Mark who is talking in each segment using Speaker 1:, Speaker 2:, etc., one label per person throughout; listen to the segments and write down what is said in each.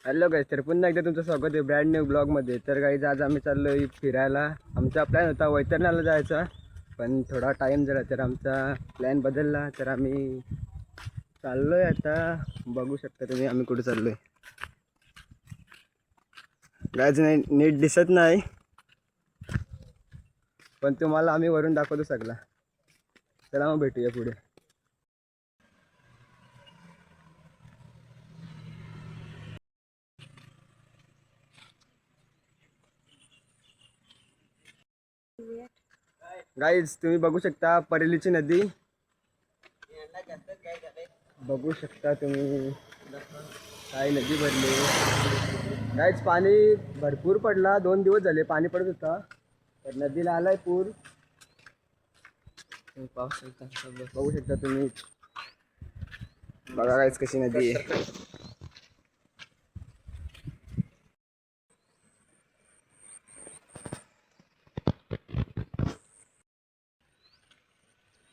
Speaker 1: Hello guys, तर पुन्हा एकदा तुमचं स्वागत आहे ब्रँड न्यू ब्लॉगमध्ये. तर गाईज आज आम्ही चाललो फिरायला. आमचा प्लॅन होता वैतरण्याला जायचा, पण थोडा टाईम झाला तर आमचा प्लॅन बदलला. तर आम्ही चाललो आहे आता. बघू शकता तुम्ही आम्ही कुठे चाललो आहे. गाईज नाही नीट दिसत नाही, पण तुम्हाला आम्ही वरून दाखवतो सगळा. चला मग भेटूया पुढे. गाईज तुम्ही बघू शकता परेलीची नदी. बघू शकता तुम्ही काय नदी भरली. गाईज पाणी भरपूर पडला, 2 दिवस झाले पाणी पडत होता. तर नदीला आलाय पूर. पाऊस बघू शकता तुम्ही. बघा गाईज कशी नदी आहे.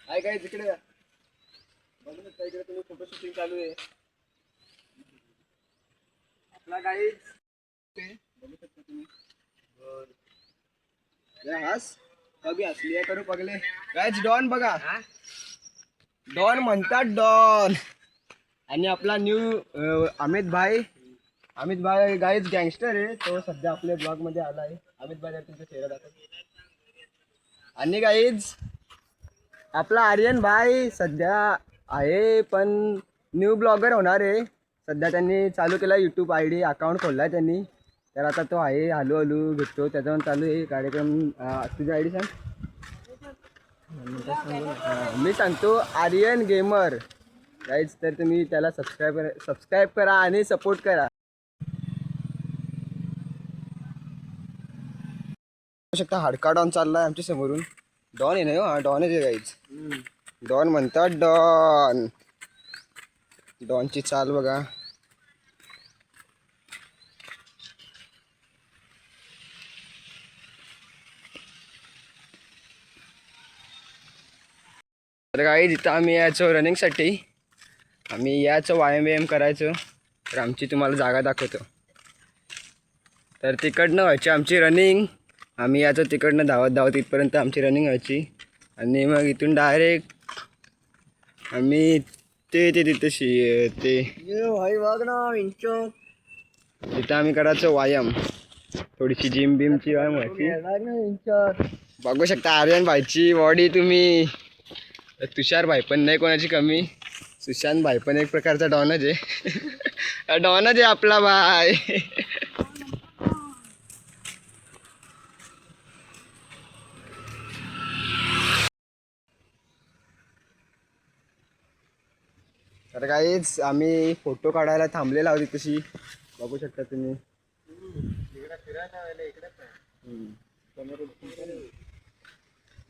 Speaker 1: हाय गाईज इकडे बघू शकता, इकडे तुम्ही फोटो शूटिंग चालू आहे आपला. गाईज बघू शकता तुम्ही. हास कभी हसली आहे करू पगले. गाईज डॉन बघा, डॉन म्हणतात डॉन. आणि आपला न्यू अमित भाई गाईज गँगस्टर आहे. तो सध्या आपल्या ब्लॉग मध्ये आला आहे. अमित भाई तुमचा चेहरा दाखव. आणि गाईज आपला आर्यन भाई सध्या आहे, पण न्यू ब्लॉगर होणार आहे. सध्या त्यांनी चालू केला यूट्यूब ID अकाउंट खोलला आहे त्यांनी. तर आता तो आहे हळूहळू भेटतो, त्याच्यावर चालू आहे कार्यक्रम. तुझी ID सांग. मी सांगतो आर्यन गेमर. गाईज तर तुम्ही त्याला सबस्क्राईब करा आणि सपोर्ट करा. शकता हाडका डॉन चाललाय आमच्या समोरून. डॉन आहे ना, हा डॉनच आहे गाईज. डॉन म्हणतात डॉन. डॉनची चाल बघा. तर गाईज इथं आम्ही यायचो रनिंगसाठी. आम्ही यायचो व्यायाम करायचो. तर आमची तुम्हाला जागा दाखवतो. तर तिकडनं व्हायची आमची रनिंग. आम्ही यायचो तिकडनं धावत इथपर्यंत आमची रनिंग व्हायची. आणि मग इथून डायरेक्ट आम्ही तिथं आम्ही करायचो व्यायाम. थोडीशी जिम बिमची व्यायाम व्हायची. बघू शकता आर्यन भाईची बॉडी तुम्ही. तुषार भाई पण नाही कोणाची कमी. सुशांत भाई पण एक प्रकारचा डॉनच आहे. डॉनच आहे आपला भाई. तर काहीच आम्ही फोटो काढायला थांबलेला होती तशी. बघू शकता तुम्ही.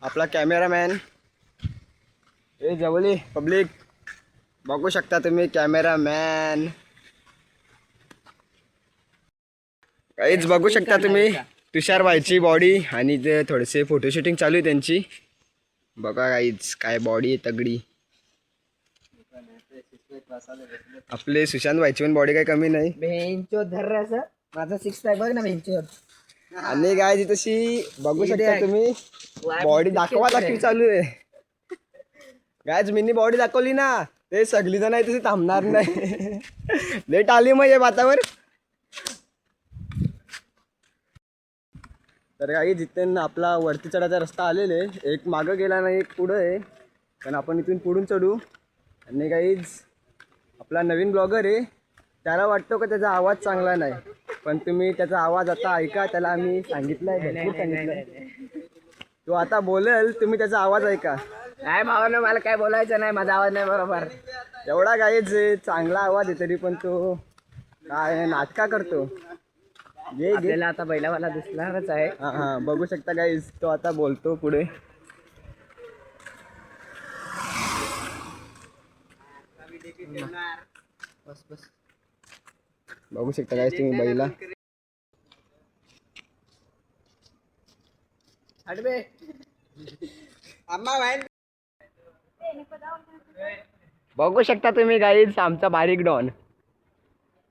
Speaker 1: आपला कॅमेरामॅन ए जवली पब्लिक. बघू शकता तुम्ही कॅमेरामॅन. काहीच बघू शकता तुम्ही तुषार भाईची बॉडी. आणि ते थोडेसे फोटोशूटिंग चालू आहे त्यांची. बघा काहीच काय बॉडी आहे तगडी. आपले सुशांत भाईची पण बॉडी काही कमी नाही.
Speaker 2: भेंचो धर असं माझा 6 पॅक बघ ना भेंचो.
Speaker 1: आणि काय तशी बघू शकता तुम्ही. बॉडी दाखवी चालू आहे. गायज मिनी बॉडी दाखवली ना, ते सगळी जण आहे तशी थांबणार नाही. लेट आली मग या बातावर. तर काही जिथून आपला वरती चढायचा रस्ता आलेले, एक मागं गेला नाही एक पुढं आहे. पण आपण इथून पुढून चढू. आणि काहीच आपला नवीन ब्लॉगर आहे, त्याला वाटतो का त्याचा आवाज चांगला नाही, पण तुम्ही त्याचा आवाज आता ऐका. त्याला आम्ही सांगितलंय, भरपूर सांगितलंय. तो आता बोलेल, तुम्ही त्याचा आवाज ऐका.
Speaker 2: नाही भावानं मला काय बोलायचं नाही, माझा आवाज नाही बरोबर.
Speaker 1: एवढा काहीच चांगला आवाज आहे तरी पण तो काय नाटका करतो.
Speaker 2: आपल्याला आता बैलावाला दिसणारच आहे.
Speaker 1: हा बघू शकता गाईज, तो आता बोलतो पुढे.
Speaker 2: बस बस
Speaker 1: बघू शकता गाईज तुम्ही बैला. बघू शकता तुम्ही गाईज आमचा बारीक डॉन.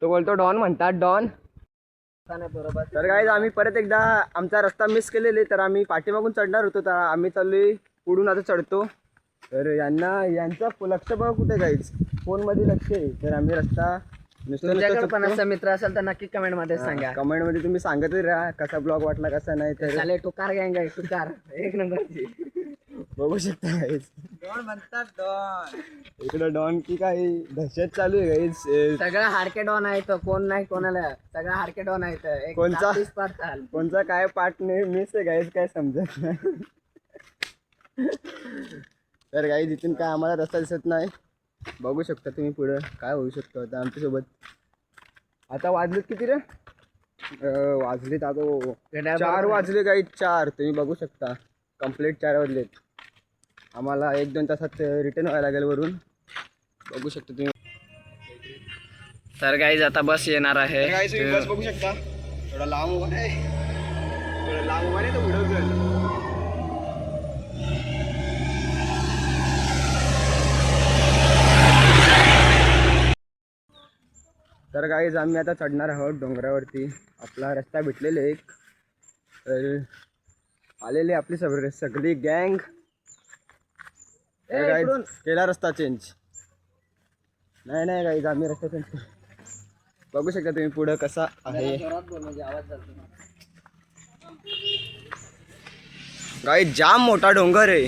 Speaker 1: तो बोलतो डॉन म्हणतात डॉन.
Speaker 2: बरोबर.
Speaker 1: तर गाईज आम्ही परत एकदा आमचा रस्ता मिस केलेले, तर आम्ही पाठीमागून चढणार होतो, तर आम्ही चाललोय पुढून आता चढतो. तर यांचा लक्ष बघा कुठे गाईज, फोनमध्ये लक्ष आहे. तर आम्ही रस्ता
Speaker 2: तुमच्याकडे पण असं मित्र असेल तर नक्की कमेंट मध्ये सांगा.
Speaker 1: कमेंट मध्ये तुम्ही सांगतच राहा कसा ब्लॉग वाटला कसा नाही. तर
Speaker 2: चालेल टुकार गँग आहे, टुकार एक नंबरची.
Speaker 1: बघू शकता गाईज,
Speaker 2: डॉन म्हणतात डॉन.
Speaker 1: इकडे डॉन की काही दहशत चालू आहे गाईज.
Speaker 2: सगळं हाडके डॉन आहे तो, कोण नाही कोणाला, सगळं हाडके डॉन आहे तर. एक
Speaker 1: कोणचा?
Speaker 2: 30 पाठाल.
Speaker 1: कोणचा काय पार्ट नाही मिस आहे गाईज, काय समजत नाही. तर गाईज इथून काय आम्हाला रस्ता दिसत नाही. बघू शकता तुम्ही पुढं काय होऊ शकतं आता आमच्यासोबत. आता वाजलेत किती रे? वाजलेत आता 4 वाजले गाईज, 4. तुम्ही बघू शकता कंप्लीट 4 वाजलेत. आम्हाला 1-2 तासात रिटर्न व्हायला लागेल वरून. बघू शकता तुम्ही.
Speaker 2: तर गाईज आता बस येणार आहे.
Speaker 1: गाईज तुम्ही बस बघू शकता, थोडा लांब उभा आहे, थोडा लांब उभा आहे तर उडवलं. तर गाईज आम्ही आता चढणार आहोत डोंगरावरती. आपला रस्ता भेटलेला एक, तर आलेली आपली सगळी गँग. गाईज केला रस्ता चेंज. नाही गाईज आम्ही रस्ता चेंज केला. बघू शकता तुम्ही पुढं कसा आहे. गाईज जाम मोठा डोंगर आहे.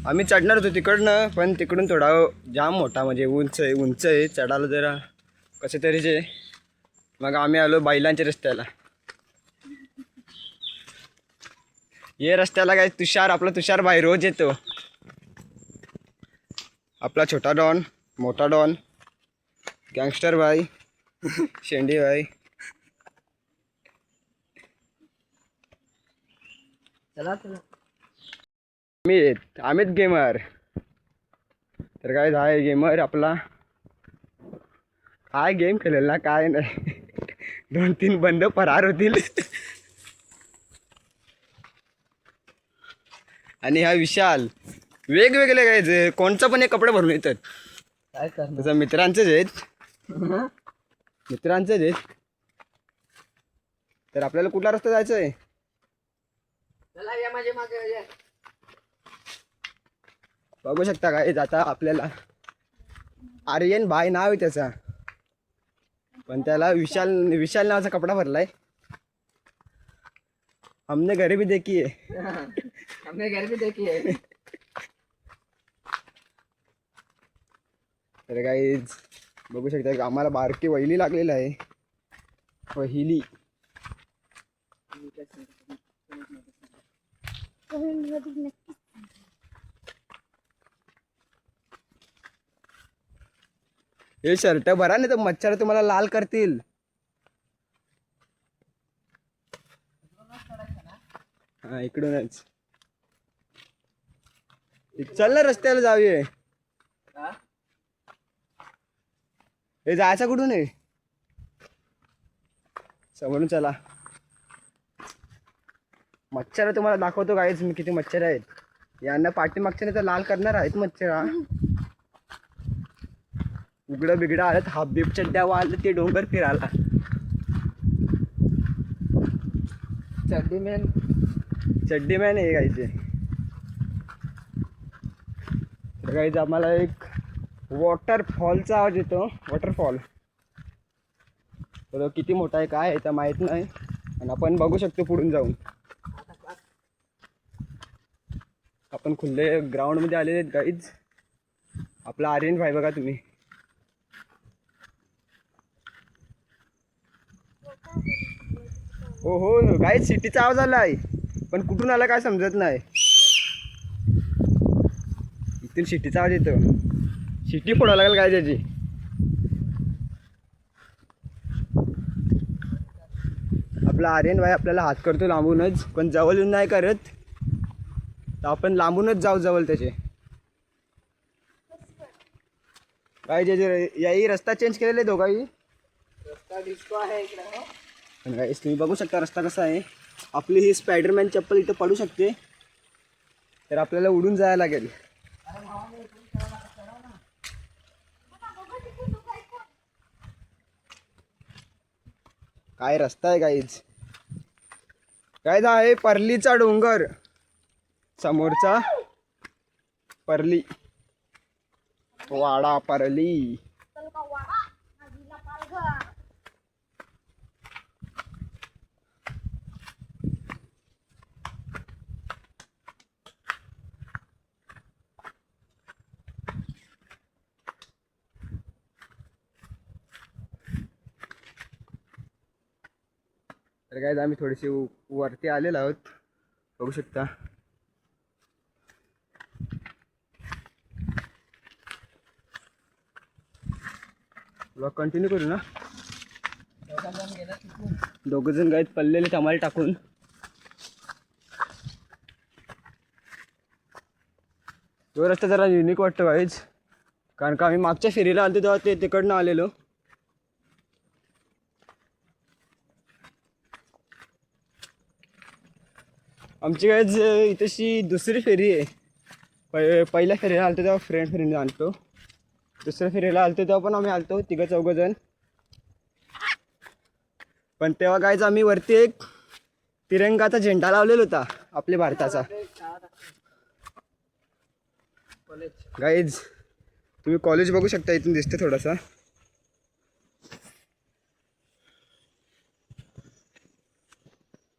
Speaker 1: आम्ही चढणार होतो तिकडनं, पण तिकडून थोडा जाम मोठा म्हणजे उंच आहे चढायला जरा कसे तरीचे. मग आम्ही आलो बैलांच्या रस्त्याला. ये रस्त्याला काय आपला तुषार भाई रोज येतो. आपला छोटा डॉन, मोठा डॉन, गँगस्टर भाई, शेंडी भाई.
Speaker 2: चला
Speaker 1: अमित गेमर. तर काय आहे गेमर आपला, काय गेम खेळलेला काय नाही. 2-3 बंद फरार होतील. आणि हा विशाल वेगवेगळे काय कोणचा पण एक कपडे भरून येतात.
Speaker 2: काय करणार,
Speaker 1: तसं मित्रांचेच आहेत. तर आपल्याला कुठला रस्ता जायचा आहे?
Speaker 2: चला या माझे मागे या.
Speaker 1: बघू शकता काय आता आपल्याला आर्यन भाई नाव आहे त्याचा, पण त्याला विशाल नावाचा कपडा भरलाय. हमने घरी भी देखी है.
Speaker 2: हमने घर भी देखी है.
Speaker 1: तर गाईज बघू शकता आम्हाला बारकी वहिली लागलेला आहे. वहिली हे शर्ट भरा नाही तर मच्छर तुम्हाला लाल करतील. हा इकडूनच चल ना रस्त्याला जाऊये. हे जायचं कुठून आहे? समोरून चला. मच्छर तुम्हाला दाखवतो गाईज मी किती मच्छर आहेत. यांना पाठीमागच्या तर लाल करणार आहेत मच्छर. उघडं बिघडं आलं हाफ बीप चड्ड्यावर आलं ते डोंगर फिरायला. चड्डी मॅन आहे गायचे. तर गाईज आम्हाला एक वॉटरफॉलचा आवाज येतो. वॉटरफॉल तर किती मोठा आहे काय आहे तर माहीत नाही, आणि आपण बघू शकतो पुढून जाऊन. आपण खुले ग्राउंडमध्ये आलेले आहेत गाईज. आपला आर्यन भाई बघा तुम्ही. हो गाईज सिटीचा आवाज आला आहे, पण कुठून आला काय समजत नाही. इथून सिटीचा आवाज येतो. सिटी फोडायला लागेल काय त्याची. आपला आर्यन भाई आपल्याला हात करतो लांबूनच, पण जवळ येऊन नाही करत. तर आपण लांबूनच जाऊ जवळ त्याचे. काय जे याही रस्ता चेंज केलेला आहे दोघाही.
Speaker 2: रस्ता डिस्को आहे इकडे.
Speaker 1: पण गाईस तुम्ही बघू शकता रस्ता कसा आहे. आपली ही स्पायडरमॅन चप्पल इथं पडू शकते, तर आपल्याला उडून जायला लागेल. काय रस्ता आहे गाईज. गाईज आहे परलीचा डोंगर, समोरचा परली वाडा परली. तर काय आम्ही थोडेसे वरती आलेलो आहोत, बघू शकता. ब्लॉग कंटिन्यू करू ना. दोघ जण गाईत पडलेले टमाल टाकून. तो रस्ता जरा युनिक वाटतो गाईज, कारण का आम्ही मागच्या फेरीला आलतो तेव्हा ते तिकडनं आलेलो. आमची गाईज इथेशी दुसरी फेरी आहे. पहिल्या फेरीला आलतो तेव्हा फ्रेंड फ्रेंड आलतो. दुसऱ्या फेरीला आलतो तेव्हा पण आम्ही आलतो 3-4 जण. पण तेव्हा गाईज आम्ही वरती एक तिरंगाचा झेंडा लावलेला होता आपल्या भारताचा. गाईज तुम्ही कॉलेज बघू शकता, इथून दिसते थोडासा.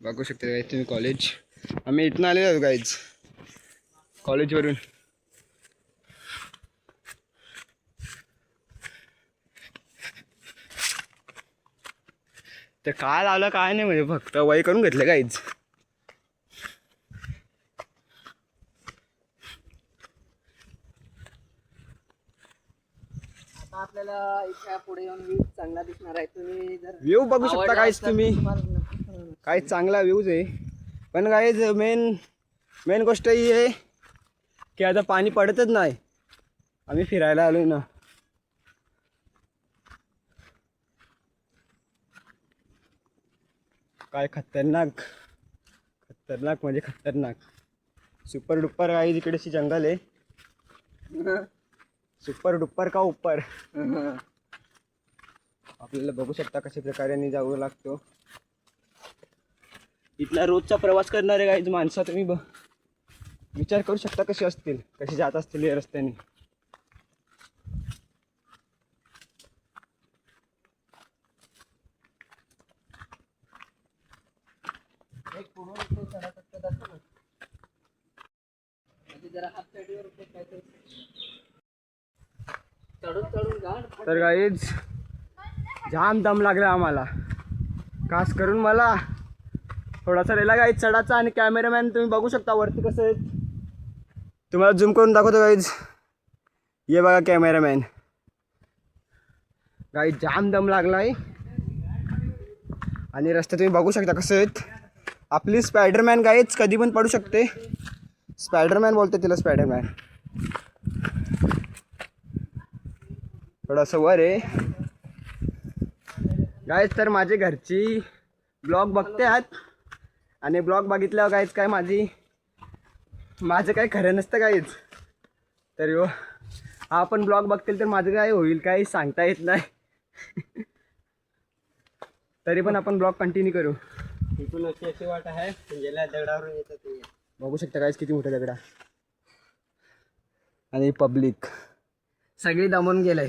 Speaker 1: बघू शकता गाईज तुम्ही कॉलेज. आम्ही इथनं आलेलो आहोत गाईज कॉलेजवरून. ते काय लावलं काय नाही, म्हणजे फक्त वय करून घेतलं गाईज.
Speaker 2: आता आपल्याला इथे पुढे येऊन व्ह्यू चांगला दिसणार आहे. तुम्ही जर
Speaker 1: व्ह्यू बघू शकता गाईज तुम्ही,
Speaker 2: तुम्ही
Speaker 1: काय चांगला व्ह्यूज आहे. पण गाईज मेन गोष्ट ही आहे की आता पाणी पडतच नाही. आम्ही फिरायला आलोय ना. काय खतरनाक म्हणजे खतरनाक. सुपर डुपर गाईज इकडेशी जंगल आहे. सुपर डुपर का ऊपर. आपल्याला बघू शकता कशा प्रकारे जावं लागतो. इथला रोजचा प्रवास करणारे गाईज माणसं तुम्ही विचार करू शकता कसे असतील, कसे जात असतील या रस्त्याने. तर गाईज जाम दम लागला आम्हाला, खास करून मला. थोडासा रेला गाईज चढाचा. आणि कॅमेरामॅन तुम्ही बघू शकता वरती कसं आहेत. तुम्हाला झूम करून दाखवतो गाईज. ये बघा कॅमेरामॅन. गाईज जाम दम लागला आहे. आणि रस्ते तुम्ही बघू शकता कसं आहेत. आपली स्पायडरमॅन गाईज कधी पण पडू शकते. स्पायडरमॅन बोलते तिला, स्पायडरमॅन. थोडंसं वर आहे गाईज. तर माझे घरची ब्लॉग बघतात. आणि ब्लॉग बघितल्यावर गाईज काय माझं काय खरं नसतं गाईज. तर हा पण ब्लॉग बघतील तर माझं काय होईल काही सांगता येत नाही. तरी पण आपण ब्लॉग कंटिन्यू करू.
Speaker 2: इथून अशी वाट आहे, गेल्या दगडावरून येतात.
Speaker 1: बघू शकता गाईज किती मोठा दगडा. आणि पब्लिक सगळी दमून गेलंय.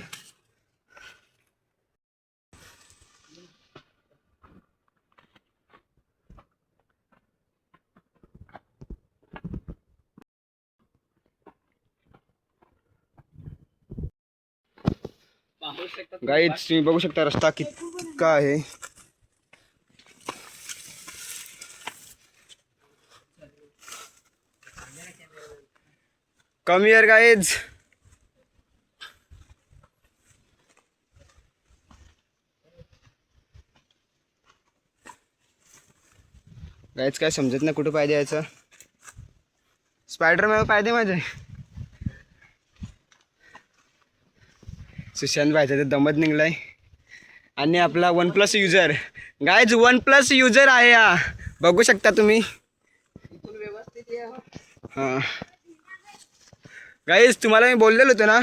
Speaker 1: गाईज तुम्ही बघू शकता रस्ता कितका आहे. Come here guys. गाईज काय समजत नाही कुठं पाय द्यायचं. स्पायडरमॅन पाय दे माझे. सुशांत भाईचा तर दमत निघलाय. आणि आपला OnePlus user guys, OnePlus user आहे हा, बघू शकता तुम्ही. हां गाईज तुम्हाला मी बोललेलो होतो ना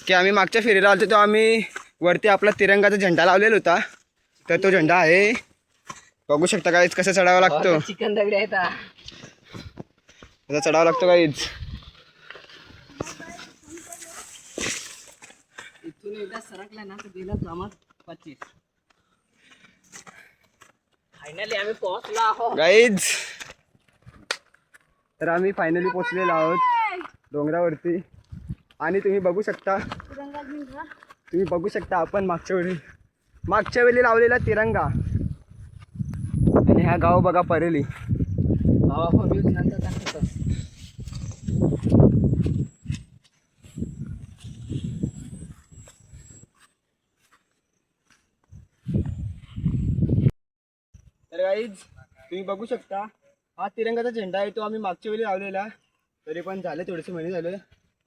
Speaker 1: की आम्ही मागच्या फेरीला आलो तेव्हा आम्ही वरती आपला तिरंगाचा झेंडा लावलेला होता. तर तो झेंडा आहे बघू शकता गाईज कसं चढावं लागतो.
Speaker 2: चिकन दगडी आहेत हा.
Speaker 1: कसं चढावं लागतो गाईज.
Speaker 2: इथून एकदा सरकला ना तर गेला प्रमाण 25. फायनली आम्ही पोहोचलो आहोत
Speaker 1: गाईज. तर आम्ही फायनली पोहोचलेलो आहोत डोंगरावरती. आणि तुम्ही बघू शकता आपण मागच्या वेळी लावलेला तिरंगा. आणि हा गाव बघा परेली.
Speaker 2: गावावर व्ह्यूज नंतर दाखवतो.
Speaker 1: तर गाईज तुम्ही बघू शकता हा तिरंगाचा झेंडा आहे. तो आम्ही मागच्या वेळी लावलेला. तरी पण झाले थोडेसे महिने झाले.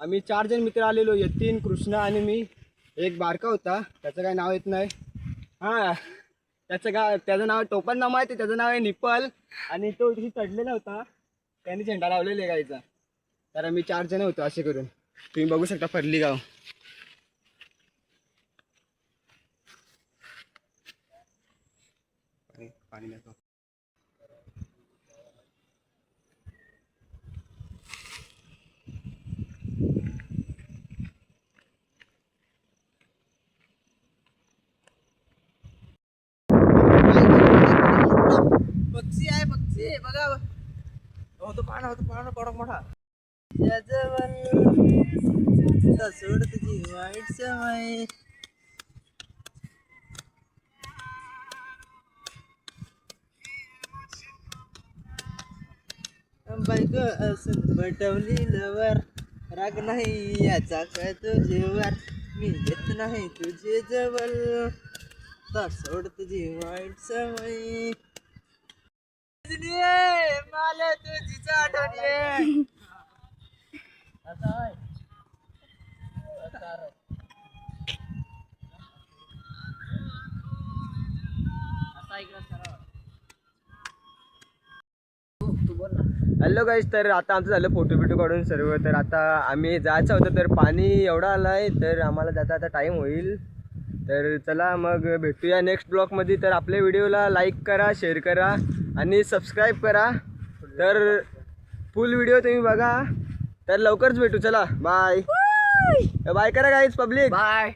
Speaker 1: आम्ही 4 जण मित्र आलेलो, यतीन, कृष्णा आणि मी. एक बारका होता, त्याचं काय नाव येत नाही. हां, त्याचं नाव टोपण नाव आहे, त्याचं नाव आहे निपल. आणि तो इथे चढलेला होता, त्याने झेंडा लावलेला आहे गाईचा. तर आम्ही 4 जण होतो असे करून. तुम्ही बघू शकता परली गाव. पाणी नको.
Speaker 2: पक्षी आहे पक्षी बघा. होतो पाहणं कडक मोठा. सोड तुझी वाईट सवय. बायको असून पटवली लवर. राग नाही याचा काय तुझेवर. मी येत नाही तुझे जवळ. सोड तुझी वाईट सवय. मला तुझीच आठवण आहे.
Speaker 1: Hello guys. तर आता आमचं झालं फोटो बिटो काढून सर्व. तर आता आम्ही जायचं होतं, तर पाणी एवढं आलं आहे, तर आम्हाला जाता आता टाईम होईल. तर चला मग भेटूया नेक्स्ट ब्लॉगमध्ये. तर आपल्या व्हिडिओला लाईक करा, शेअर करा आणि सबस्क्राईब करा. तर फुल व्हिडिओ तुम्ही बघा. तर लवकरच भेटू. चला बाय बाय करा गाईज पब्लिक.
Speaker 2: बाय.